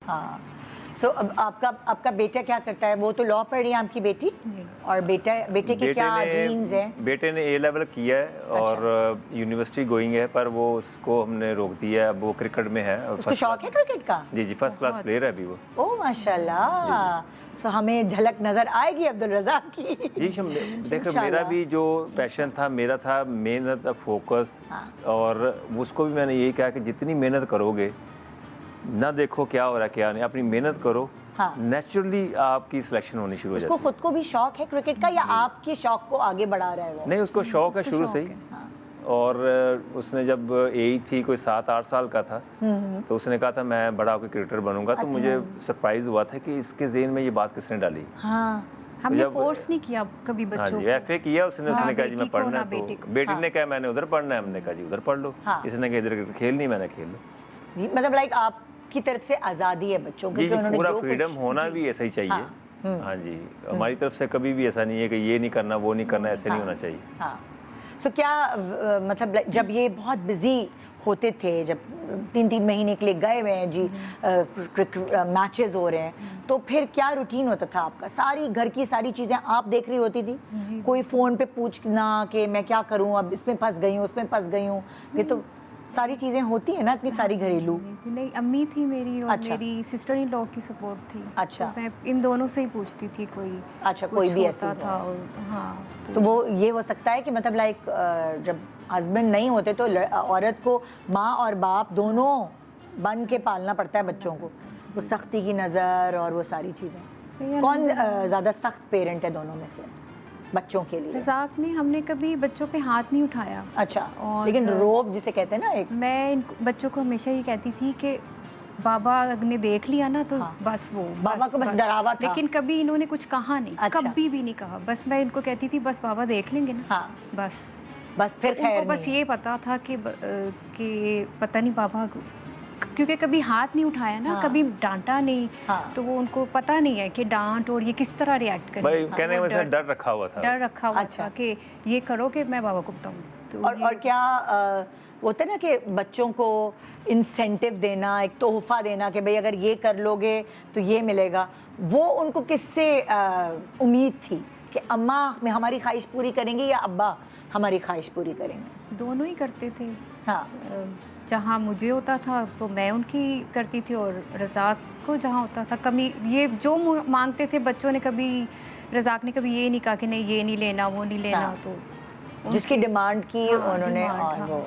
हाँ। सो अब आपका बेटा क्या करता है? वो तो लॉ पढ़ रही है आपकी बेटी जी। और बेटे के क्या ड्रीम्स हैं? बेटे ने A लेवल किया है और यूनिवर्सिटी गोइंग है, पर वो उसको हमने रोक दिया है। अब वो क्रिकेट में है। उसको शौक है क्रिकेट का? जी जी, फर्स्ट क्लास प्लेयर है अभी वो। ओह माशाल्लाह। सो हमें झलक नजर आएगी अब्दुल रज़ाक की। जी देखो, मेरा भी जो पैशन था मेरा था मेहनत, फोकस। और उसको भी मैंने यही कहा कि जितनी मेहनत करोगे, ना देखो क्या हो रहा है क्या नहीं, अपनी मेहनत करो। हाँ। नेचुरली आपकी सिलेक्शन होनी शुरू हो जाती उसको है। खुद को भी शौक है क्रिकेट का या आपके शौक को आगे बढ़ा रहा है वो? नहीं, उसको शौक है शुरू से ही। और उसने जब एज थी कोई 7-8 साल का था, तो उसने कहा था मैं बड़ा होकर क्रिकेटर बनूंगा। तो मुझे सरप्राइज हुआ था कि इसके ज़हन में ये बात किसने डाली। हाँ। हमने फोर्स नहीं किया कभी हाँ बच्चों जी, को। FA किया उसने। उसने कहा जी मैं पढ़ना है, तो बेटी ने कहा मैंने उधर पढ़ना है। हमने कहा जी उधर पढ़ लो। इसने कहा इधर खेल नहीं, मैंने खेल लो। मतलब लाइक आपकी तरफ से आज़ादी है बच्चों की? जी, पूरा फ्रीडम होना भी ऐसा ही चाहिए। हाँ जी, हमारी तरफ से कभी भी ऐसा नहीं है कि ये नहीं करना वो नहीं करना, ऐसे नहीं होना चाहिए। हाँ। सो क्या मतलब जब ये बहुत बिजी होते थे, जब 3-3 महीने के लिए गए हुए हैं जी, मैचेस हो रहे हैं, तो फिर क्या रूटीन होता था आपका? सारी घर की सारी चीज़ें आप देख रही होती थी? कोई फ़ोन पे पूछना कि मैं क्या करूं, अब इसमें फंस गई हूँ, उसमें फंस गई हूँ, ये तो सारी चीज़ें होती है ना, इतनी सारी घरेलू। नहीं, अम्मी थी मेरी और मेरी सिस्टर इन लॉ की सपोर्ट थी। अच्छा। तो मैं इन दोनों से ही पूछती थी कोई। अच्छा, कोई भी ऐसा था। हाँ, तो वो ये हो सकता है कि मतलब लाइक जब हस्बैंड नहीं होते तो औरत को माँ और बाप दोनों बन के पालना पड़ता है बच्चों को। वो सख्ती की नज़र और वो सारी चीज़ें। कौन ज़्यादा सख्त पेरेंट है दोनों में से बच्चों के लिए? रज़ाक ने, हमने कभी बच्चों पे हाथ नहीं उठाया। अच्छा। लेकिन रोब जिसे कहते हैं ना एक, मैं इन बच्चों को हमेशा ये कहती थी कि बाबा ने देख लिया ना तो बस वो बाबा को बस डरावा था। लेकिन कभी इन्होंने कुछ कहा नहीं। अच्छा। कभी भी नहीं कहा। बस मैं इनको कहती थी बस बाबा देख लेंगे ना। हाँ। बस फिर खैर उनको बस ये पता था कि पता नहीं बाबा, क्योंकि कभी हाथ नहीं उठाया ना, कभी डांटा नहीं। तो वो उनको पता नहीं है कि डांट और ये किस तरह रिएक्ट करें। भाई कहने में डर रखा हुआ था। डर रखा हुआ था कि ये करो कि मैं बाबा को बताऊं। तो और क्या होता है ना कि बच्चों को इंसेंटिव देना, एक तोहफा देना कि भाई अगर ये कर लोगे तो ये मिलेगा, वो उनको किससे उम्मीद थी कि अम्मा में हमारी ख्वाहिश पूरी करेंगे या अब्बा हमारी ख्वाहिश पूरी करेंगे? दोनों ही करते थे। हाँ। जहाँ मुझे होता था तो मैं उनकी करती थी और रज़ाक को जहाँ होता था, कभी ये जो मांगते थे बच्चों ने, कभी रज़ाक ने कभी ये नहीं कहा कि नहीं ये नहीं लेना वो नहीं लेना। तो जिसकी डिमांड की उन्होंने और वो